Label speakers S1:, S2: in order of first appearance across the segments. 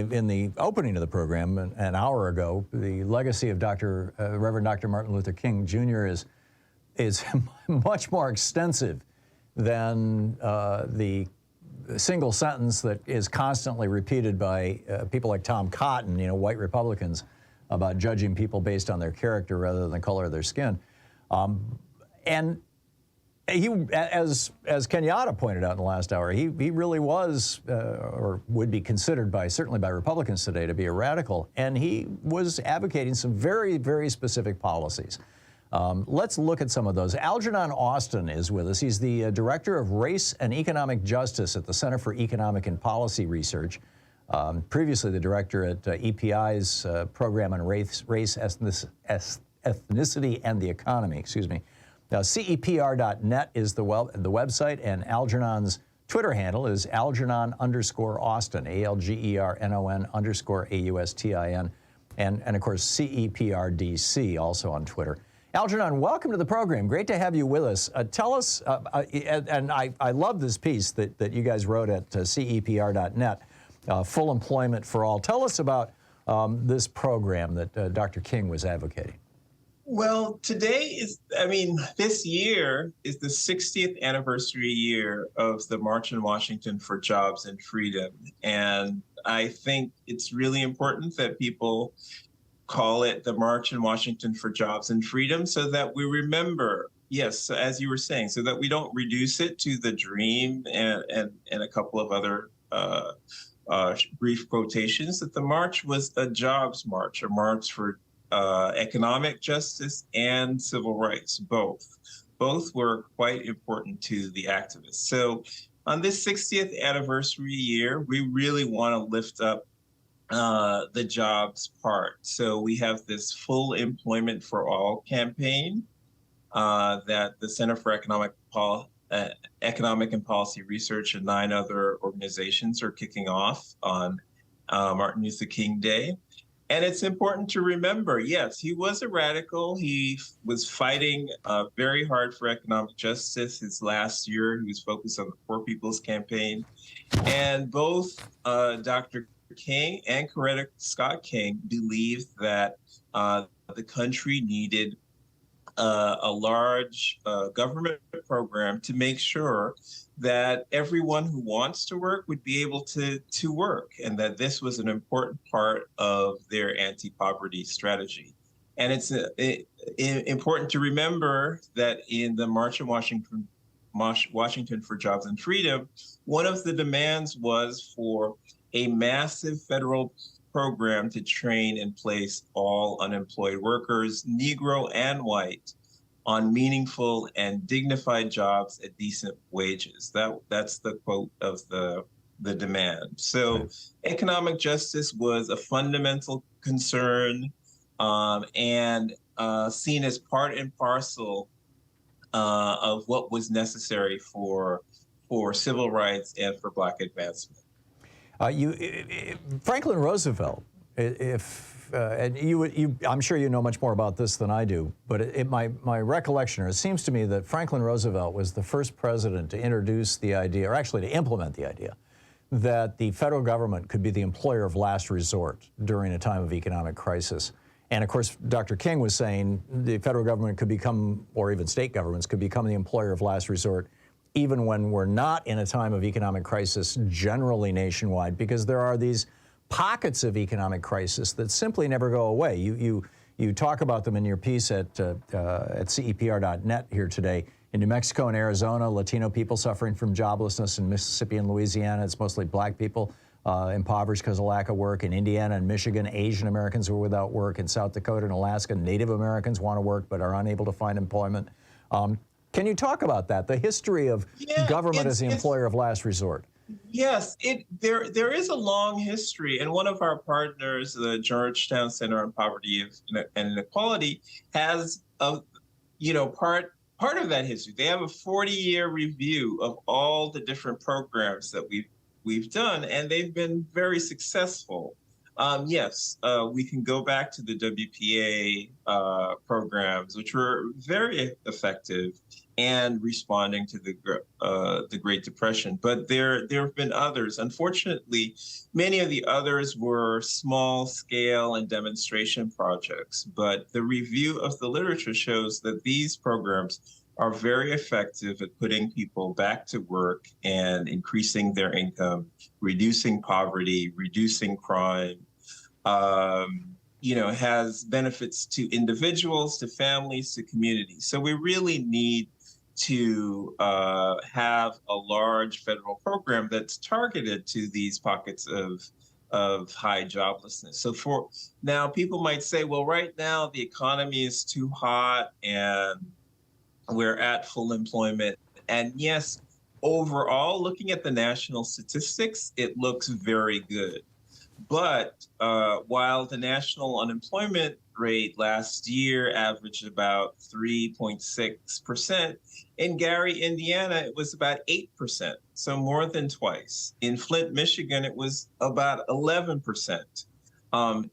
S1: the opening of the program an hour ago, the legacy of Reverend Dr. Martin Luther King Jr. is much more extensive than the single sentence that is constantly repeated by people like Tom Cotton, white Republicans, about judging people based on their character rather than the color of their skin. And he, as Kenyatta pointed out in the last hour, he really was, or would be considered certainly by Republicans today, to be a radical. And he was advocating some very, very specific policies. Let's look at some of those. Algernon Austin is with us. He's the Director of Race and Economic Justice at the Center for Economic and Policy Research. Previously the director at EPI's program on race, ethnicity, and the economy, excuse me. Now, CEPR.net is the website, and Algernon's Twitter handle is Algernon_Austin, ALGERNON_AUSTIN, and of course, CEPRDC also on Twitter. Algernon, welcome to the program. Great to have you with us. Tell us, and I love this piece that you guys wrote at CEPR.net, Full Employment for All. Tell us about this program that Dr. King was advocating.
S2: Well, this year is the 60th anniversary year of the March in Washington for Jobs and Freedom. And I think it's really important that people call it the March in Washington for Jobs and Freedom so that we remember, yes, as you were saying, so that we don't reduce it to the dream and a couple of other brief quotations, that the march was a jobs march, a march for economic justice and civil rights, both. Both were quite important to the activists. So on this 60th anniversary year, we really want to lift up the jobs part. So we have this Full Employment for All campaign that the Center for Economic and Policy Research and 9 other organizations are kicking off on Martin Luther King Day. And it's important to remember, yes, he was a radical. He was fighting very hard for economic justice. His last year, he was focused on the Poor People's Campaign. And both Dr. King and Coretta Scott King believed that the country needed a large government program to make sure that everyone who wants to work would be able to work, and that this was an important part of their anti-poverty strategy. And it's important to remember that in the March in Washington for Jobs and Freedom, one of the demands was for a massive federal program to train and place all unemployed workers, Negro and white, on meaningful and dignified jobs at decent wages. That's the quote of the demand. So economic justice was a fundamental concern and seen as part and parcel of what was necessary for civil rights and for Black advancement.
S1: Franklin Roosevelt, and I'm sure you know much more about this than I do, but my recollection, or it seems to me that Franklin Roosevelt was the first president to introduce the idea, or actually to implement the idea, that the federal government could be the employer of last resort during a time of economic crisis. And of course, Dr. King was saying the federal government could become, or even state governments could become the employer of last resort even when we're not in a time of economic crisis generally nationwide, because there are these pockets of economic crisis that simply never go away. You talk about them in your piece at CEPR.net here today. In New Mexico and Arizona, Latino people suffering from joblessness. In Mississippi and Louisiana, it's mostly Black people impoverished because of lack of work. In Indiana and Michigan, Asian Americans who are without work. In South Dakota and Alaska, Native Americans want to work but are unable to find employment. Can you talk about that, the history of government as the employer of last resort?
S2: Yes, there is a long history, and one of our partners, the Georgetown Center on Poverty and Inequality, has part of that history. They have a 40-year review of all the different programs that we've done, and they've been very successful Yes, we can go back to the WPA programs, which were very effective and responding to the Great Depression. But there have been others. Unfortunately, many of the others were small scale and demonstration projects. But the review of the literature shows that these programs are very effective at putting people back to work and increasing their income, reducing poverty, reducing crime, has benefits to individuals, to families, to communities. So we really need to have a large federal program that's targeted to these pockets of high joblessness. So for now, people might say, well, right now the economy is too hot and we're at full employment. And yes, overall, looking at the national statistics, it looks very good. But while the national unemployment rate last year averaged about 3.6%, in Gary, Indiana, it was about 8%, so more than twice. In Flint, Michigan, it was about 11%,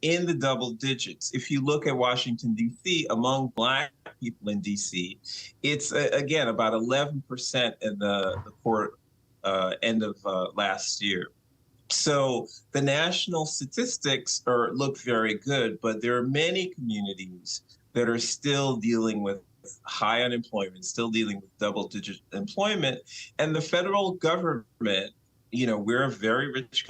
S2: in the double digits. If you look at Washington, D.C., among Black people in D.C., it's, again, about 11% in the end of last year. So the national statistics look very good, but there are many communities that are still dealing with high unemployment, still dealing with double-digit employment. And the federal government, we're a very rich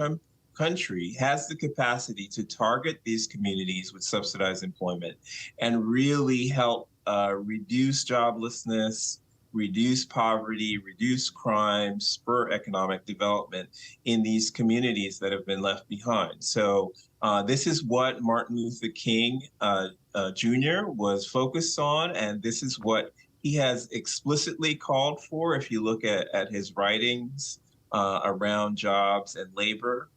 S2: country, has the capacity to target these communities with subsidized employment and really help reduce joblessness, reduce poverty, reduce crime, spur economic development in these communities that have been left behind. So this is what Martin Luther King Jr. was focused on, and this is what he has explicitly called for if you look at his writings around jobs and labor.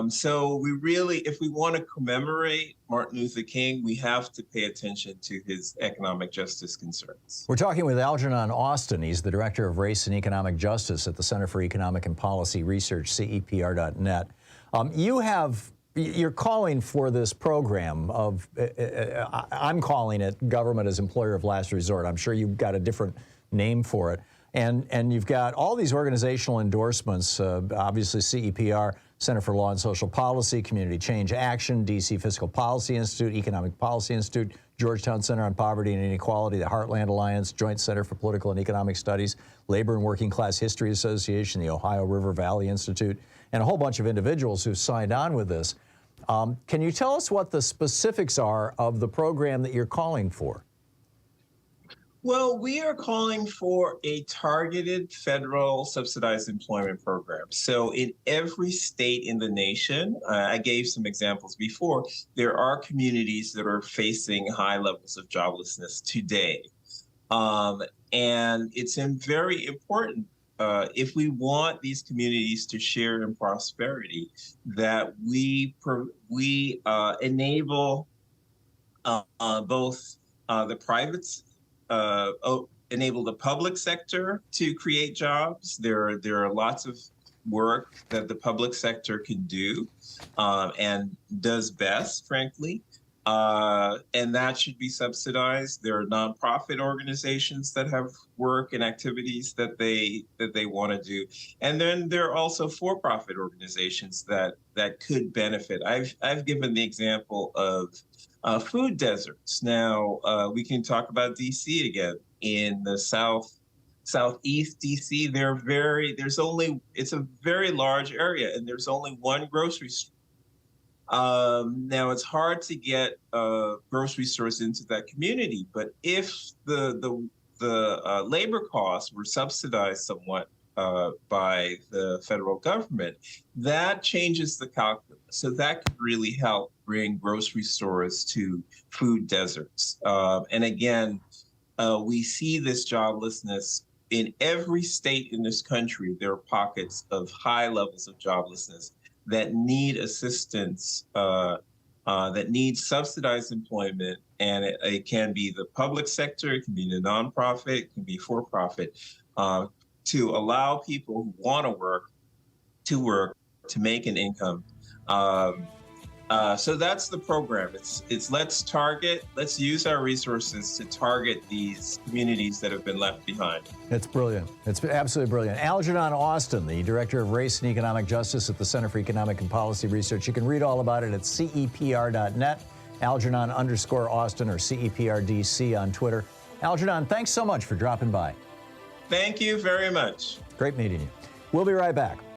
S2: So we really, if we want to commemorate Martin Luther King, we have to pay attention to his economic justice concerns.
S1: We're talking with Algernon Austin. He's the Director of Race and Economic Justice at the Center for Economic and Policy Research, CEPR.net. You're calling for this program of, I'm calling it government as employer of last resort. I'm sure you've got a different name for it. And you've got all these organizational endorsements, obviously CEPR, Center for Law and Social Policy, Community Change Action, DC Fiscal Policy Institute, Economic Policy Institute, Georgetown Center on Poverty and Inequality, the Heartland Alliance, Joint Center for Political and Economic Studies, Labor and Working Class History Association, the Ohio River Valley Institute, and a whole bunch of individuals who've signed on with this. Can you tell us what the specifics are of the program that you're calling for?
S2: Well, we are calling for a targeted federal subsidized employment program. So in every state in the nation, I gave some examples before, there are communities that are facing high levels of joblessness today. And it's very important if we want these communities to share in prosperity, that we enable both the private enable the public sector to create jobs. There are lots of work that the public sector can do and does best, frankly, and that should be subsidized. There are nonprofit organizations that have work and activities that they want to do, and then there are also for-profit organizations that could benefit. I've given the example of food deserts. Now, we can talk about DC again. In the southeast DC, it's a very large area, and there's only one grocery store. Now, it's hard to get grocery stores into that community, but if the labor costs were subsidized somewhat by the federal government, that changes the calculus. So that could really help bring grocery stores to food deserts. And again, we see this joblessness in every state in this country. There are pockets of high levels of joblessness that need assistance, that need subsidized employment. And it can be the public sector, it can be the nonprofit, it can be for-profit, to allow people who want to work, to make an income, So that's the program. It's let's use our resources to target these communities that have been left behind.
S1: It's brilliant. It's absolutely brilliant. Algernon Austin, the Director of Race and Economic Justice at the Center for Economic and Policy Research. You can read all about it at cepr.net, Algernon_Austin or CEPRDC on Twitter. Algernon, thanks so much for dropping by.
S2: Thank you very much.
S1: Great meeting you. We'll be right back.